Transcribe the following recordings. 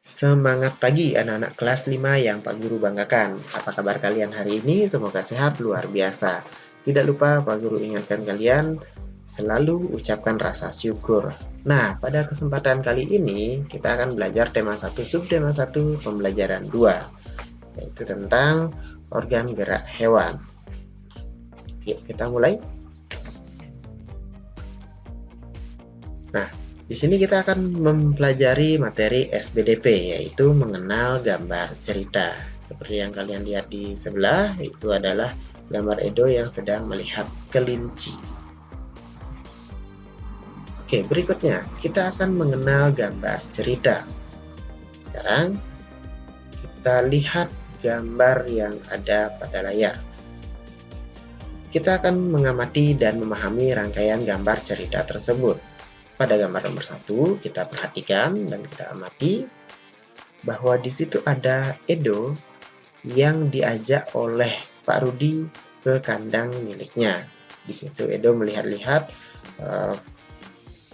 Semangat pagi anak-anak kelas 5 yang Pak Guru banggakan. Apa kabar kalian hari ini? Semoga sehat luar biasa. Tidak lupa Pak Guru ingatkan kalian selalu ucapkan rasa syukur. Nah, pada kesempatan kali ini kita akan belajar tema 1 subtema 1 pembelajaran 2, yaitu tentang organ gerak hewan. Yuk kita mulai. Nah, di sini kita akan mempelajari materi SBDP, yaitu mengenal gambar cerita. Seperti yang kalian lihat di sebelah, itu adalah gambar Edo yang sedang melihat kelinci. Oke, berikutnya kita akan mengenal gambar cerita. Sekarang kita lihat gambar yang ada pada layar. Kita akan mengamati dan memahami rangkaian gambar cerita tersebut. Pada gambar nomor 1, kita perhatikan dan kita amati bahwa di situ ada Edo yang diajak oleh Pak Rudi ke kandang miliknya. Di situ Edo melihat-lihat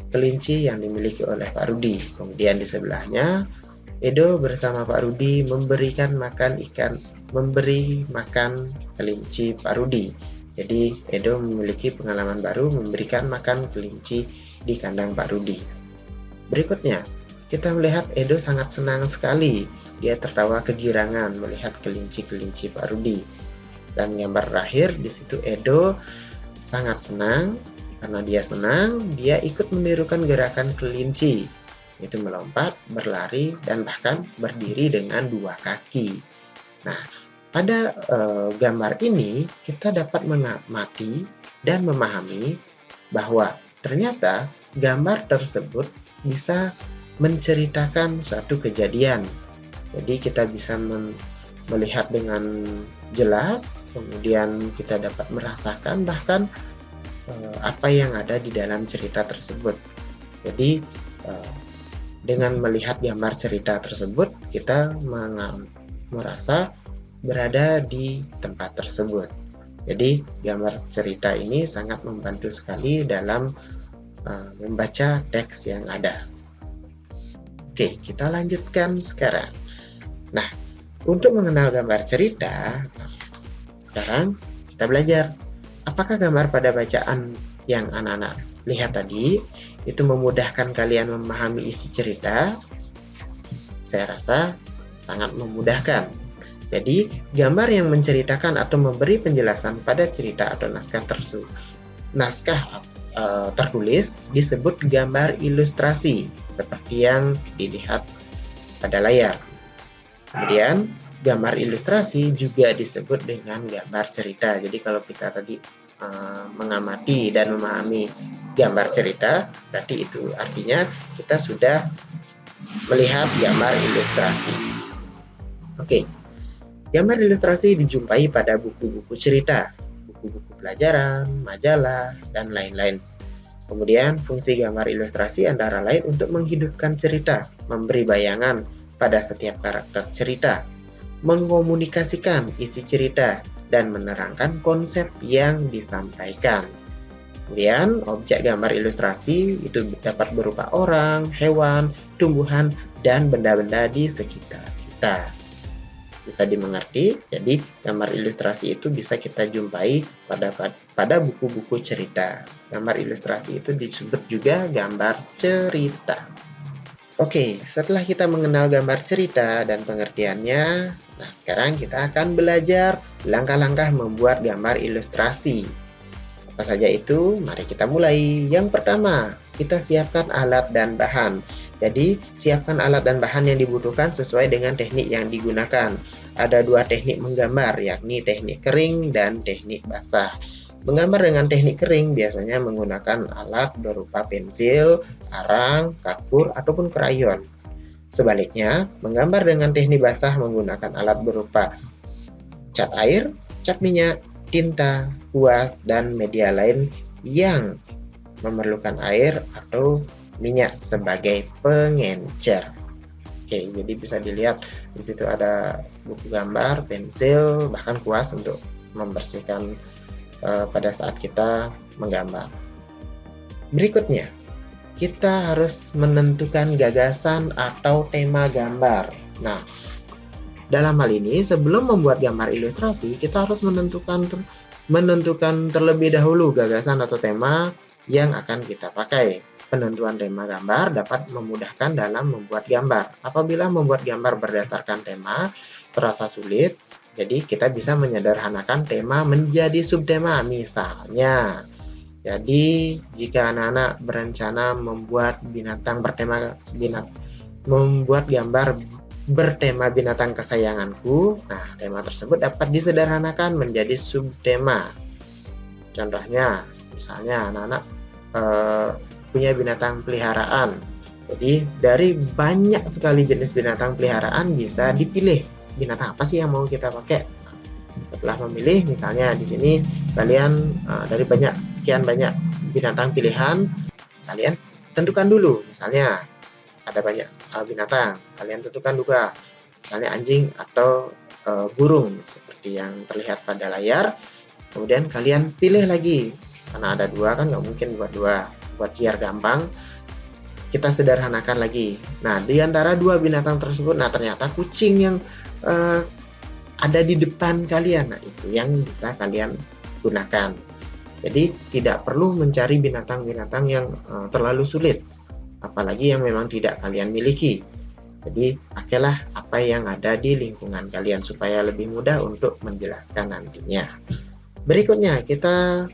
kelinci yang dimiliki oleh Pak Rudi. Kemudian di sebelahnya Edo bersama Pak Rudi memberi makan kelinci Pak Rudi. Jadi Edo memiliki pengalaman baru memberikan makan kelinci di kandang Pak Rudi. Berikutnya, kita melihat Edo sangat senang sekali. Dia tertawa kegirangan melihat kelinci-kelinci Pak Rudi. Dan gambar terakhir, di situ Edo sangat senang. Karena dia senang, dia ikut menirukan gerakan kelinci, yaitu melompat, berlari, dan bahkan berdiri dengan 2 kaki. Nah, pada gambar ini, kita dapat mengamati dan memahami bahwa ternyata gambar tersebut bisa menceritakan suatu kejadian. Jadi kita bisa melihat dengan jelas, kemudian kita dapat merasakan bahkan apa yang ada di dalam cerita tersebut. Jadi dengan melihat gambar cerita tersebut, kita merasa berada di tempat tersebut. Jadi gambar cerita ini sangat membantu sekali dalam membaca teks yang ada. Oke, kita lanjutkan sekarang. Nah, untuk mengenal gambar cerita, sekarang kita belajar apakah gambar pada bacaan yang anak-anak lihat tadi itu memudahkan kalian memahami isi cerita. Saya rasa sangat memudahkan. Jadi, gambar yang menceritakan atau memberi penjelasan pada cerita atau naskah tertulis disebut gambar ilustrasi, seperti yang dilihat pada layar. Kemudian, gambar ilustrasi juga disebut dengan gambar cerita. Jadi, kalau kita tadi mengamati dan memahami gambar cerita, berarti itu artinya kita sudah melihat gambar ilustrasi. Oke. Gambar ilustrasi dijumpai pada buku-buku cerita, buku-buku pelajaran, majalah, dan lain-lain. Kemudian, fungsi gambar ilustrasi antara lain untuk menghidupkan cerita, memberi bayangan pada setiap karakter cerita, mengkomunikasikan isi cerita, dan menerangkan konsep yang disampaikan. Kemudian, objek gambar ilustrasi itu dapat berupa orang, hewan, tumbuhan, dan benda-benda di sekitar kita. Bisa dimengerti, jadi gambar ilustrasi itu bisa kita jumpai pada buku-buku cerita. Gambar ilustrasi itu disebut juga gambar cerita. Oke, setelah kita mengenal gambar cerita dan pengertiannya, nah sekarang kita akan belajar langkah-langkah membuat gambar ilustrasi. Apa saja itu? Mari kita mulai. Yang pertama, kita siapkan alat dan bahan. Jadi, siapkan alat dan bahan yang dibutuhkan sesuai dengan teknik yang digunakan. Ada 2 teknik menggambar, yakni teknik kering dan teknik basah. Menggambar dengan teknik kering biasanya menggunakan alat berupa pensil, arang, kapur, ataupun krayon. Sebaliknya, menggambar dengan teknik basah menggunakan alat berupa cat air, cat minyak, tinta, kuas, dan media lain yang memerlukan air atau minyak sebagai pengencer. Oke, jadi bisa dilihat di situ ada buku gambar, pensil, bahkan kuas untuk membersihkan pada saat kita menggambar. Berikutnya, kita harus menentukan gagasan atau tema gambar. Nah, dalam hal ini sebelum membuat gambar ilustrasi, kita harus menentukan terlebih dahulu gagasan atau tema yang akan kita pakai. Penentuan tema gambar dapat memudahkan dalam membuat gambar. Apabila membuat gambar berdasarkan tema terasa sulit, jadi kita bisa menyederhanakan tema menjadi subtema. Misalnya, jadi jika anak-anak berencana membuat membuat gambar bertema binatang kesayanganku, nah tema tersebut dapat disederhanakan menjadi subtema. Contohnya, misalnya anak-anak punya binatang peliharaan. Jadi dari banyak sekali jenis binatang peliharaan bisa dipilih binatang apa sih yang mau kita pakai. Setelah memilih, misalnya di sini kalian dari sekian banyak binatang pilihan, kalian tentukan dulu. Misalnya ada banyak binatang, kalian tentukan juga, misalnya anjing atau burung seperti yang terlihat pada layar. Kemudian kalian pilih lagi, karena ada dua kan nggak mungkin buat dua, buat biar gampang kita sederhanakan lagi. Nah, di antara dua binatang tersebut, nah ternyata kucing yang ada di depan kalian, nah itu yang bisa kalian gunakan. Jadi tidak perlu mencari binatang-binatang yang terlalu sulit, apalagi yang memang tidak kalian miliki. Jadi pakailah apa yang ada di lingkungan kalian supaya lebih mudah untuk menjelaskan nantinya. Berikutnya kita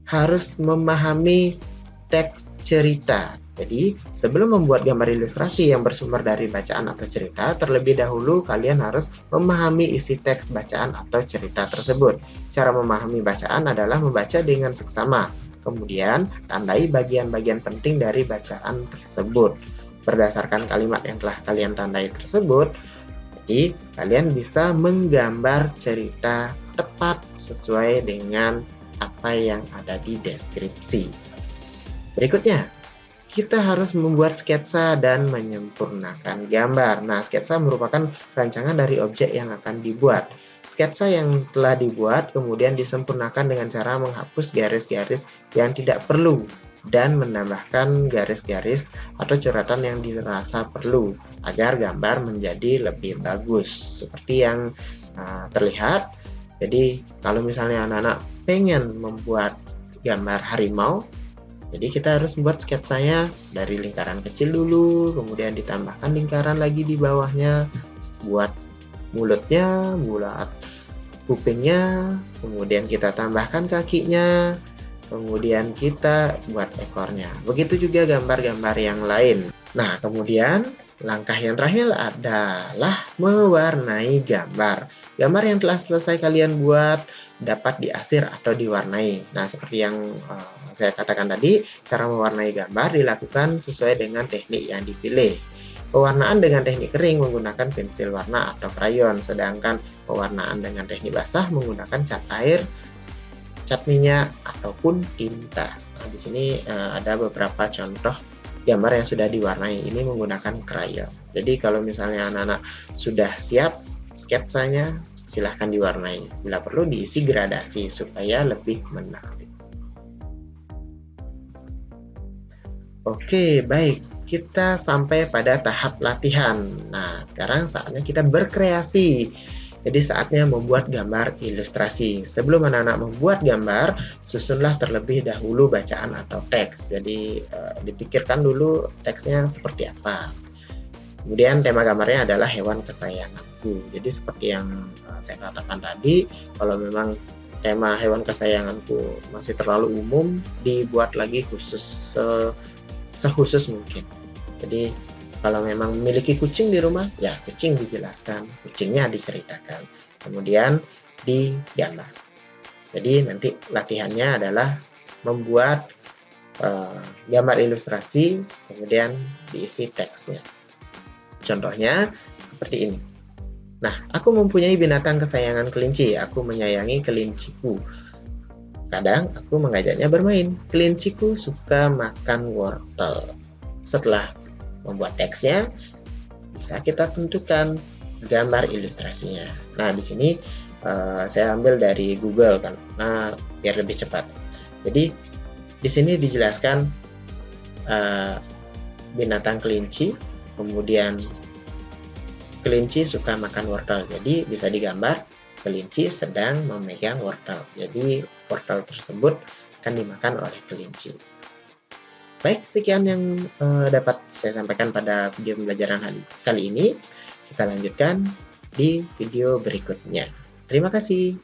harus memahami teks cerita. Jadi sebelum membuat gambar ilustrasi yang bersumber dari bacaan atau cerita, terlebih dahulu kalian harus memahami isi teks bacaan atau cerita tersebut. Cara memahami bacaan adalah membaca dengan seksama. Kemudian tandai bagian-bagian penting dari bacaan tersebut. Berdasarkan kalimat yang telah kalian tandai tersebut, jadi kalian bisa menggambar cerita tepat sesuai dengan apa yang ada di deskripsi. Berikutnya, kita harus membuat sketsa dan menyempurnakan gambar. Nah, sketsa merupakan rancangan dari objek yang akan dibuat. Sketsa yang telah dibuat kemudian disempurnakan dengan cara menghapus garis-garis yang tidak perlu dan menambahkan garis-garis atau coretan yang dirasa perlu agar gambar menjadi lebih bagus. Seperti yang terlihat. Jadi, kalau misalnya anak-anak pengen membuat gambar harimau, jadi kita harus membuat sketsanya dari lingkaran kecil dulu, kemudian ditambahkan lingkaran lagi di bawahnya, buat mulutnya, buat kupingnya, kemudian kita tambahkan kakinya, kemudian kita buat ekornya. Begitu juga gambar-gambar yang lain. Nah, kemudian langkah yang terakhir adalah mewarnai gambar. Gambar yang telah selesai kalian buat dapat diasir atau diwarnai. Nah, seperti yang saya katakan tadi, cara mewarnai gambar dilakukan sesuai dengan teknik yang dipilih. Pewarnaan dengan teknik kering menggunakan pensil warna atau krayon, sedangkan pewarnaan dengan teknik basah menggunakan cat air, cat minyak, ataupun tinta. Nah, di sini ada beberapa contoh gambar yang sudah diwarnai, ini menggunakan krayon. Jadi kalau misalnya anak-anak sudah siap sketsanya, silahkan diwarnai. Bila perlu diisi gradasi supaya lebih menarik. Oke, baik. Kita sampai pada tahap latihan. Nah, sekarang saatnya kita berkreasi. Jadi saatnya membuat gambar ilustrasi. Sebelum anak-anak membuat gambar, susunlah terlebih dahulu bacaan atau teks. Jadi dipikirkan dulu teksnya seperti apa. Kemudian tema gambarnya adalah hewan kesayanganku. Jadi seperti yang saya katakan tadi, kalau memang tema hewan kesayanganku masih terlalu umum, dibuat lagi khusus sekhusus mungkin. Jadi kalau memang memiliki kucing di rumah, ya kucing dijelaskan, kucingnya diceritakan, kemudian digambar. Jadi nanti latihannya adalah membuat gambar ilustrasi, kemudian diisi teksnya. Contohnya seperti ini. Nah, aku mempunyai binatang kesayangan kelinci. Aku menyayangi kelinciku. Kadang aku mengajaknya bermain. Kelinciku suka makan wortel. Setelah membuat teksnya, bisa kita tentukan gambar ilustrasinya. Nah, di sini saya ambil dari Google kan. Nah, biar lebih cepat. Jadi di sini dijelaskan binatang kelinci, kemudian kelinci suka makan wortel. Jadi bisa digambar kelinci sedang memegang wortel. Jadi wortel tersebut akan dimakan oleh kelinci. Baik, sekian yang dapat saya sampaikan pada video pembelajaran kali ini. Kita lanjutkan di video berikutnya. Terima kasih.